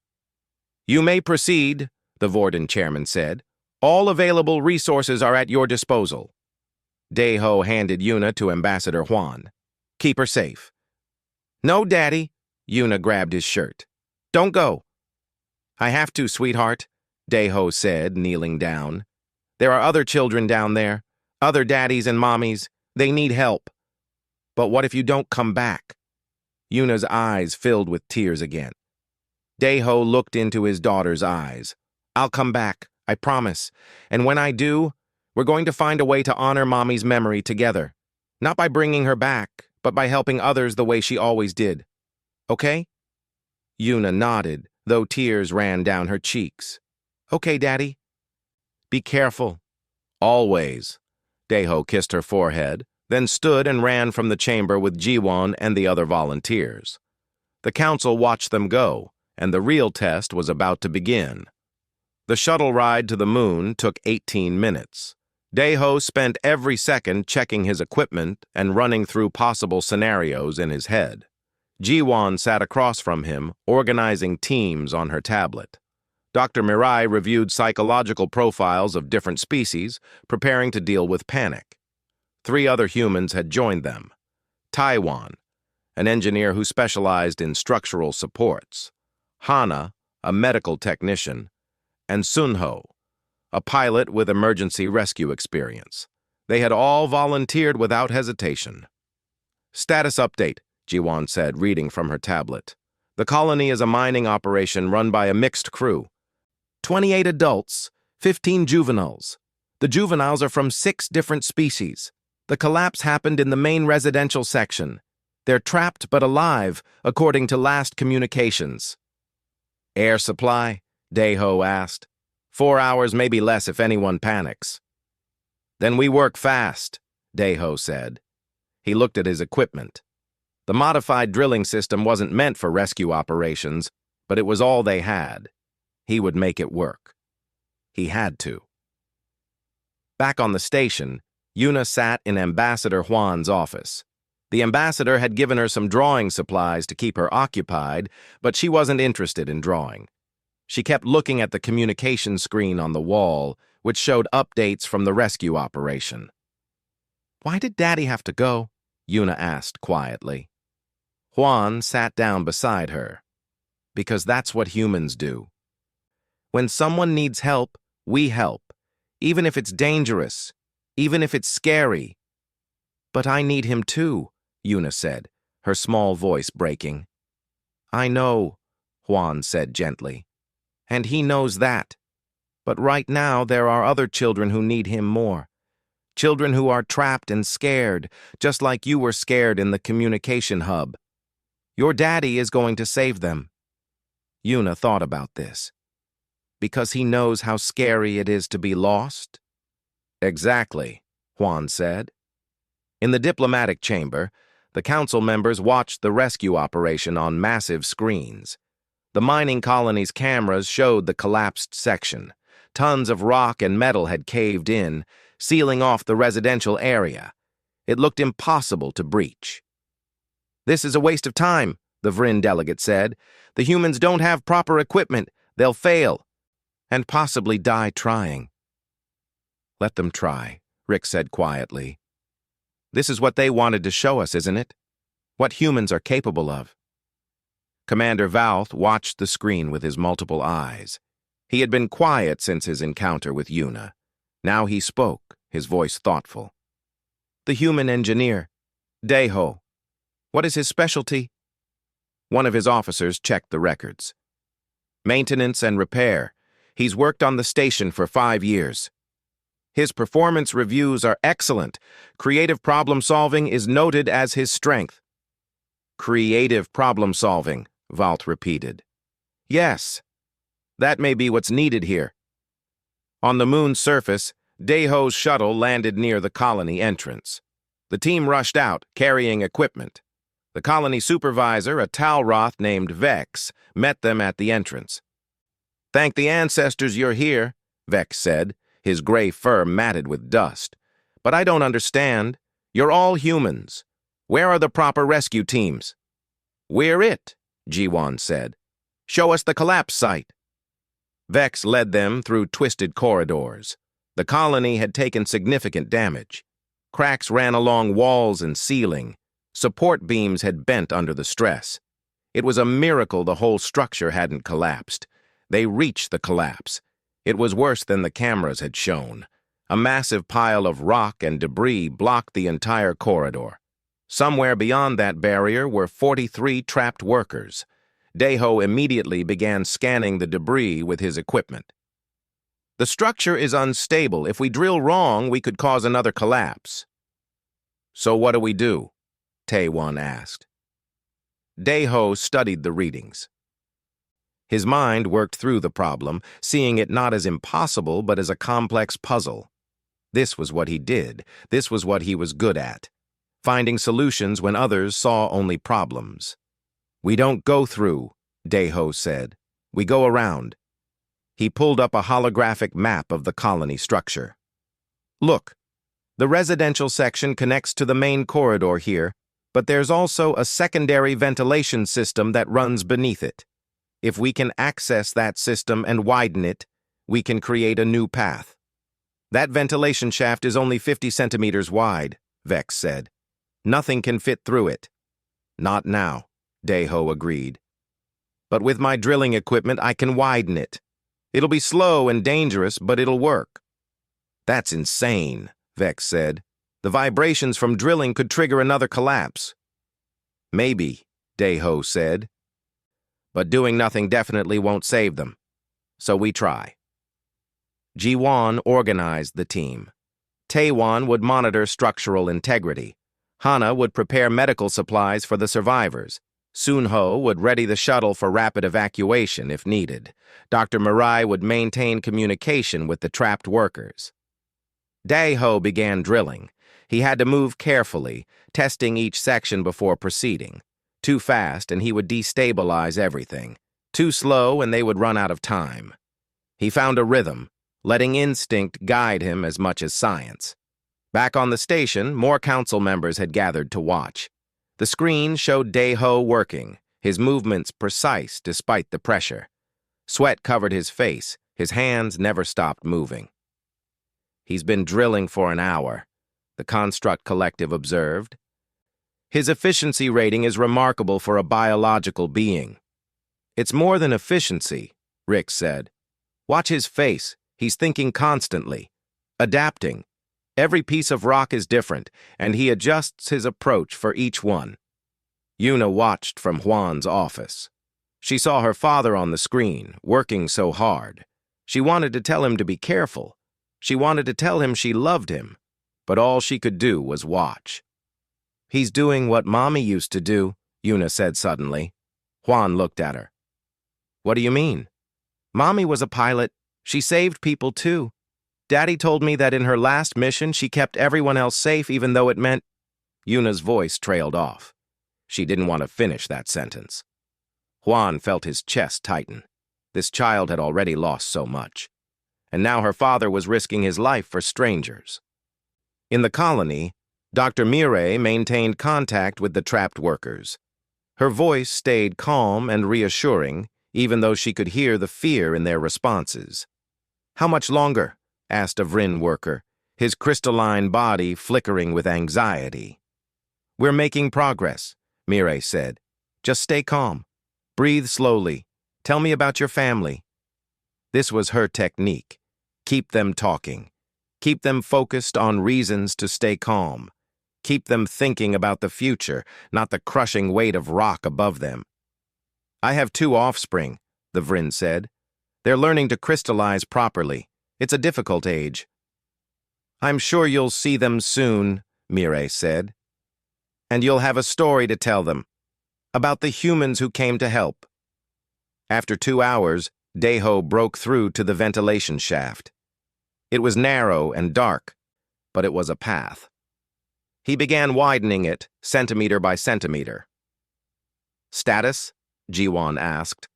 "You may proceed," the Vorden chairman said. "All available resources are at your disposal." Daeho handed Yuna to Ambassador Huan. "Keep her safe." "No, Daddy." Yuna grabbed his shirt. "Don't go." "I have to, sweetheart," Daeho said, kneeling down. "There are other children down there, other daddies and mommies. They need help." "But what if you don't come back?" Yuna's eyes filled with tears again. Daeho looked into his daughter's eyes. "I'll come back, I promise. And when I do, we're going to find a way to honor Mommy's memory together. Not by bringing her back, but by helping others the way she always did. Okay?" Yuna nodded, though tears ran down her cheeks. "Okay, Daddy." "Be careful." "Always." Daeho kissed her forehead, then stood and ran from the chamber with Jiwon and the other volunteers. The council watched them go, and the real test was about to begin. The shuttle ride to the moon took 18 minutes. Daeho spent every second checking his equipment and running through possible scenarios in his head. Jiwon sat across from him, organizing teams on her tablet. Dr. Mirai reviewed psychological profiles of different species, preparing to deal with panic. 3 other humans had joined them. Taiwan, an engineer who specialized in structural supports. Hana, a medical technician. And Sunho, a pilot with emergency rescue experience. They had all volunteered without hesitation. "Status update," Jiwon said, reading from her tablet. "The colony is a mining operation run by a mixed crew. 28 adults, 15 juveniles. The juveniles are from 6 different species. The collapse happened in the main residential section. They're trapped but alive, according to last communications. Air supply? Daeho asked. 4 hours, maybe less if anyone panics. Then we work fast, Daeho said. He looked at his equipment. The modified drilling system wasn't meant for rescue operations, but it was all they had. He would make it work. He had to. Back on the station, Yuna sat in Ambassador Juan's office. The ambassador had given her some drawing supplies to keep her occupied, but she wasn't interested in drawing. She kept looking at the communication screen on the wall, which showed updates from the rescue operation. "Why did Daddy have to go?" Yuna asked quietly. Juan sat down beside her. "Because that's what humans do. When someone needs help, we help, even if it's dangerous, even if it's scary." "But I need him too," Yuna said, her small voice breaking. "I know," Juan said gently. "And he knows that. But right now there are other children who need him more. Children who are trapped and scared, just like you were scared in the communication hub. Your daddy is going to save them." Yuna thought about this. Because he knows how scary it is to be lost? "Exactly," Juan said. In the diplomatic chamber, the council members watched the rescue operation on massive screens. The mining colony's cameras showed the collapsed section. Tons of rock and metal had caved in, sealing off the residential area. It looked impossible to breach. "This is a waste of time," the Vryn delegate said. "The humans don't have proper equipment. They'll fail, and possibly die trying." "Let them try," Rick said quietly. "This is what they wanted to show us, isn't it? What humans are capable of." Commander Valth watched the screen with his multiple eyes. He had been quiet since his encounter with Yuna. Now he spoke, his voice thoughtful. "The human engineer, Daeho. What is his specialty?" One of his officers checked the records. "Maintenance and repair. He's worked on the station for 5 years. His performance reviews are excellent. Creative problem-solving is noted as his strength." "Creative problem-solving," Valth repeated. "Yes, that may be what's needed here." On the moon's surface, Daeho's shuttle landed near the colony entrance. The team rushed out, carrying equipment. The colony supervisor, a Talroth named Vex, met them at the entrance. "Thank the ancestors you're here," Vex said, his gray fur matted with dust. "But I don't understand. You're all humans. Where are the proper rescue teams?" "We're it," Jiwon said. "Show us the collapse site." Vex led them through twisted corridors. The colony had taken significant damage. Cracks ran along walls and ceiling. Support beams had bent under the stress. It was a miracle the whole structure hadn't collapsed. They reached the collapse. It was worse than the cameras had shown. A massive pile of rock and debris blocked the entire corridor. Somewhere beyond that barrier were 43 trapped workers. Daeho immediately began scanning the debris with his equipment. "The structure is unstable. If we drill wrong, we could cause another collapse." "So what do we do?" Taewon asked. Daeho studied the readings. His mind worked through the problem, seeing it not as impossible but as a complex puzzle. This was what he did. This was what he was good at. Finding solutions when others saw only problems. "We don't go through," Daeho said. "We go around." He pulled up a holographic map of the colony structure. "Look, the residential section connects to the main corridor here, but there's also a secondary ventilation system that runs beneath it. If we can access that system and widen it, we can create a new path. That ventilation shaft is only 50 centimeters wide," Vex said. "Nothing can fit through it." "Not now," Daeho agreed. "But with my drilling equipment, I can widen it. It'll be slow and dangerous, but it'll work." "That's insane," Vex said. "The vibrations from drilling could trigger another collapse." "Maybe," Daeho said. "But doing nothing definitely won't save them. So we try." Jiwon organized the team. Taewon would monitor structural integrity. Hana would prepare medical supplies for the survivors. Sunho would ready the shuttle for rapid evacuation if needed. Dr. Mirai would maintain communication with the trapped workers. Daeho began drilling. He had to move carefully, testing each section before proceeding. Too fast, and he would destabilize everything. Too slow, and they would run out of time. He found a rhythm, letting instinct guide him as much as science. Back on the station, more council members had gathered to watch. The screen showed Daeho working, his movements precise despite the pressure. Sweat covered his face, his hands never stopped moving. "He's been drilling for an hour," the Construct Collective observed. "His efficiency rating is remarkable for a biological being." "It's more than efficiency," Rick said. "Watch his face. He's thinking constantly, adapting. Every piece of rock is different, and he adjusts his approach for each one." Yuna watched from Juan's office. She saw her father on the screen, working so hard. She wanted to tell him to be careful. She wanted to tell him she loved him, but all she could do was watch. "He's doing what Mommy used to do," Yuna said suddenly. Juan looked at her. "What do you mean?" "Mommy was a pilot. She saved people too. Daddy told me that in her last mission she kept everyone else safe even though it meant—" Yuna's voice trailed off. She didn't want to finish that sentence. Juan felt his chest tighten. This child had already lost so much. And now her father was risking his life for strangers. In the colony, Dr. Mirai maintained contact with the trapped workers. Her voice stayed calm and reassuring, even though she could hear the fear in their responses. "How much longer?" asked a Vrin worker, his crystalline body flickering with anxiety. "We're making progress," Mirai said. "Just stay calm. Breathe slowly. Tell me about your family." This was her technique. Keep them talking. Keep them focused on reasons to stay calm. Keep them thinking about the future, not the crushing weight of rock above them. "I have 2 offspring," the Vrin said. "They're learning to crystallize properly. It's a difficult age." "I'm sure you'll see them soon," Mirai said. "And you'll have a story to tell them, about the humans who came to help." After 2 hours, Daeho broke through to the ventilation shaft. It was narrow and dark, but it was a path. He began widening it, centimeter by centimeter. "Status?" Jiwon asked.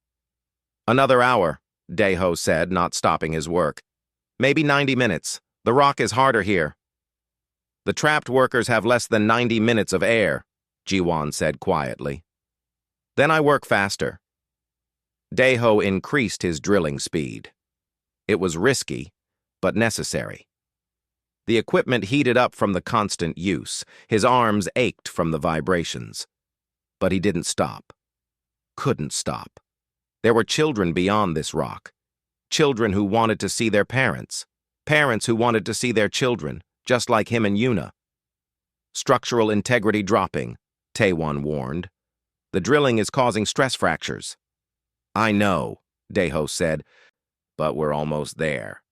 "Another hour," Daeho said, not stopping his work. "Maybe 90 minutes. The rock is harder here." "The trapped workers have less than 90 minutes of air," Jiwon said quietly. "Then I work faster." Daeho increased his drilling speed. It was risky, but necessary. The equipment heated up from the constant use. His arms ached from the vibrations. But he didn't stop. Couldn't stop. There were children beyond this rock. Children who wanted to see their parents. Parents who wanted to see their children, just like him and Yuna. "Structural integrity dropping," Taewon warned. "The drilling is causing stress fractures." "I know," Daeho said, "but we're almost there."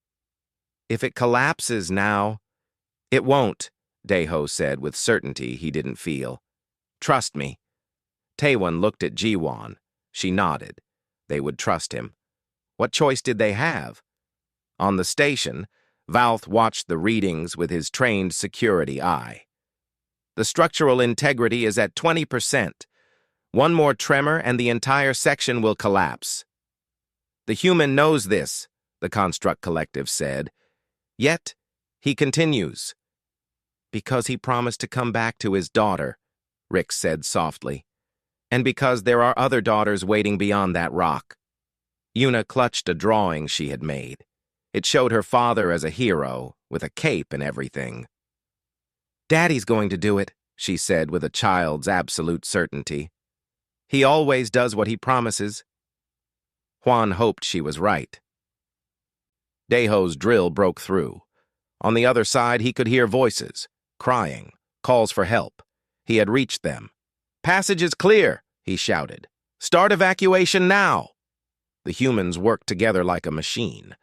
"If it collapses now—" "It won't," Daeho said with certainty he didn't feel. "Trust me." Taewon looked at Jiwon. She nodded. They would trust him. What choice did they have? On the station, Valth watched the readings with his trained security eye. "The structural integrity is at 20%. One more tremor and the entire section will collapse." "The human knows this," the Construct Collective said. "Yet, he continues." "Because he promised to come back to his daughter," Rick said softly. "And because there are other daughters waiting beyond that rock." Yuna clutched a drawing she had made. It showed her father as a hero, with a cape and everything. "Daddy's going to do it," she said with a child's absolute certainty. "He always does what he promises." Juan hoped she was right. Daeho's drill broke through. On the other side, he could hear voices, crying, calls for help. He had reached them. "Passage is clear," he shouted. "Start evacuation now." The humans worked together like a machine.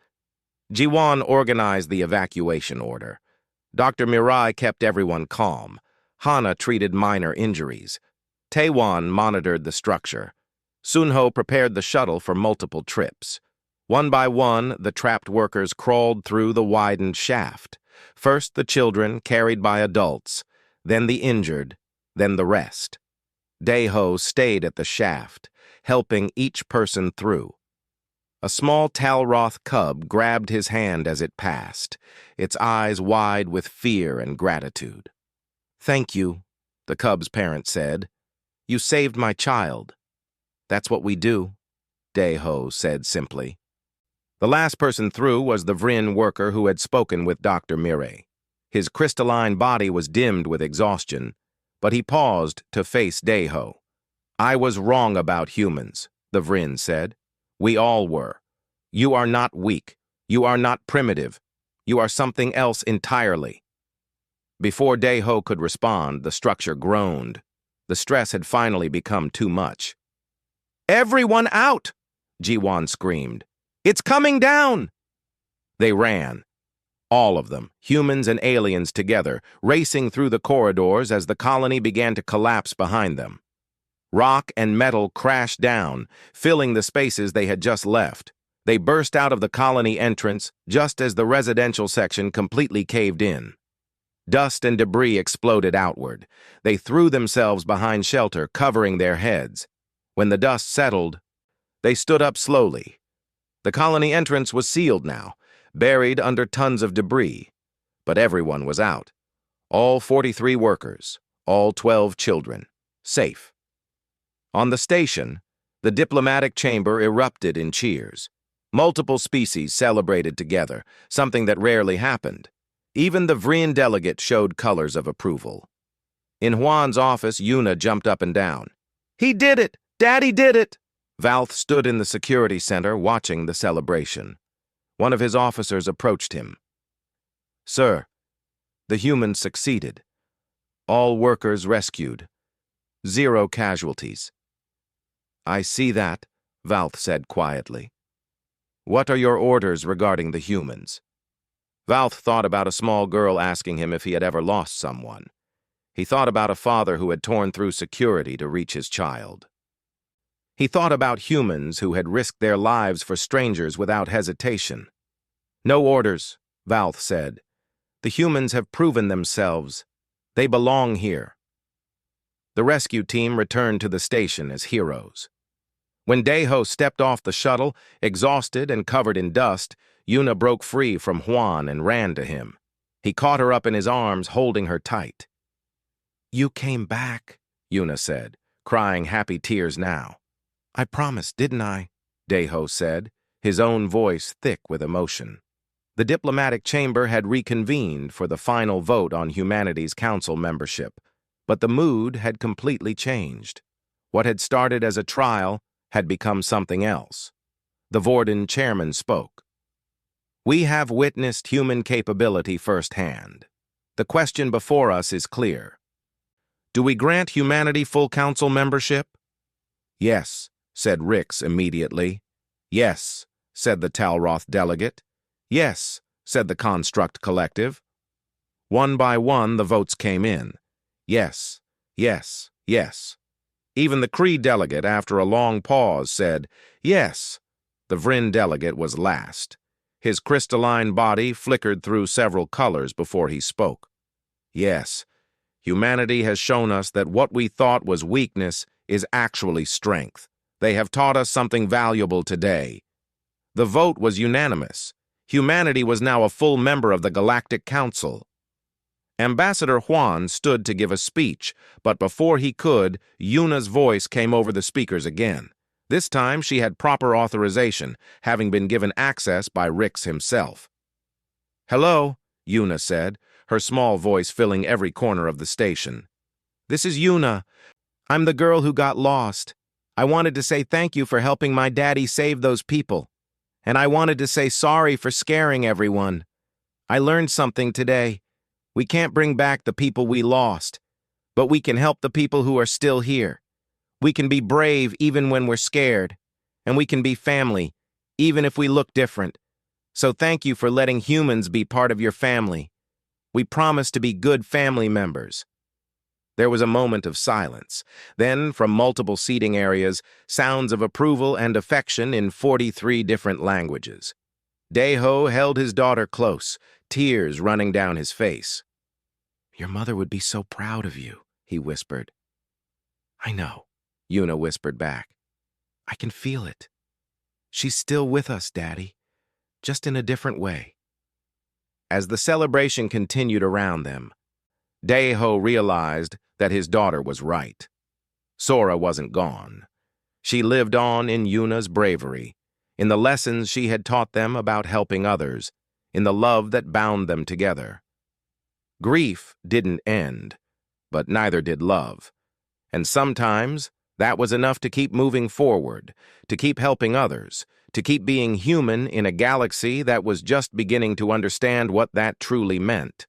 Jiwon organized the evacuation order. Dr. Mirai kept everyone calm. Hana treated minor injuries. Taewon monitored the structure. Sunho prepared the shuttle for multiple trips. One by one, the trapped workers crawled through the widened shaft. First the children, carried by adults, then the injured, then the rest. Daeho stayed at the shaft, helping each person through. A small Talroth cub grabbed his hand as it passed, its eyes wide with fear and gratitude. "Thank you," the cub's parent said. "You saved my child." "That's what we do," Daeho said simply. The last person through was the Vrin worker who had spoken with Dr. Mirai. His crystalline body was dimmed with exhaustion, but he paused to face Daeho. "I was wrong about humans," the Vrin said. "We all were. You are not weak. You are not primitive. You are something else entirely." Before Daeho could respond, the structure groaned. The stress had finally become too much. "Everyone out!" Jiwon screamed. "It's coming down!" They ran. All of them, humans and aliens together, racing through the corridors as the colony began to collapse behind them. Rock and metal crashed down, filling the spaces they had just left. They burst out of the colony entrance just as the residential section completely caved in. Dust and debris exploded outward. They threw themselves behind shelter, covering their heads. When the dust settled, they stood up slowly. The colony entrance was sealed now, buried under tons of debris. But everyone was out. All 43 workers, all 12 children, safe. On the station, the diplomatic chamber erupted in cheers. Multiple species celebrated together, something that rarely happened. Even the Vrian delegate showed colors of approval. In Hwan's office, Yuna jumped up and down. "He did it! Daddy did it!" Valth stood in the security center watching the celebration. One of his officers approached him. "Sir, the humans succeeded. All workers rescued. 0 casualties." "I see that," Valth said quietly. "What are your orders regarding the humans?" Valth thought about a small girl asking him if he had ever lost someone. He thought about a father who had torn through security to reach his child. He thought about humans who had risked their lives for strangers without hesitation. "No orders," Valth said. "The humans have proven themselves. They belong here." The rescue team returned to the station as heroes. When Daeho stepped off the shuttle, exhausted and covered in dust, Yuna broke free from Hwan and ran to him. He caught her up in his arms, holding her tight. "You came back," Yuna said, crying happy tears now. "I promised, didn't I?" Daeho said, his own voice thick with emotion. The diplomatic chamber had reconvened for the final vote on humanity's council membership, but the mood had completely changed. What had started as a trial had become something else. The Vorden chairman spoke. "We have witnessed human capability firsthand. The question before us is clear. Do we grant humanity full council membership?" "Yes," said Rix immediately. "Yes," said the Talroth delegate. "Yes," said the Construct Collective. One by one, the votes came in. Yes, yes, yes. Even the Cree delegate, after a long pause, said, "Yes." The Vrin delegate was last. His crystalline body flickered through several colors before he spoke. "Yes, humanity has shown us that what we thought was weakness is actually strength. They have taught us something valuable today." The vote was unanimous. Humanity was now a full member of the Galactic Council. Ambassador Hwan stood to give a speech, but before he could, Yuna's voice came over the speakers again. This time she had proper authorization, having been given access by Rix himself. "Hello," Yuna said, her small voice filling every corner of the station. "This is Yuna. I'm the girl who got lost. I wanted to say thank you for helping my daddy save those people. And I wanted to say sorry for scaring everyone. I learned something today. We can't bring back the people we lost, but we can help the people who are still here. We can be brave even when we're scared, and we can be family, even if we look different. So thank you for letting humans be part of your family. We promise to be good family members." There was a moment of silence. Then, from multiple seating areas, sounds of approval and affection in 43 different languages. Dae-ho held his daughter close, tears running down his face. "Your mother would be so proud of you," he whispered. "I know," Yuna whispered back. "I can feel it. She's still with us, Daddy, just in a different way." As the celebration continued around them, Dae-ho realized that his daughter was right. Sora wasn't gone. She lived on in Yuna's bravery, in the lessons she had taught them about helping others, in the love that bound them together. Grief didn't end, but neither did love. And sometimes that was enough to keep moving forward, to keep helping others, to keep being human in a galaxy that was just beginning to understand what that truly meant.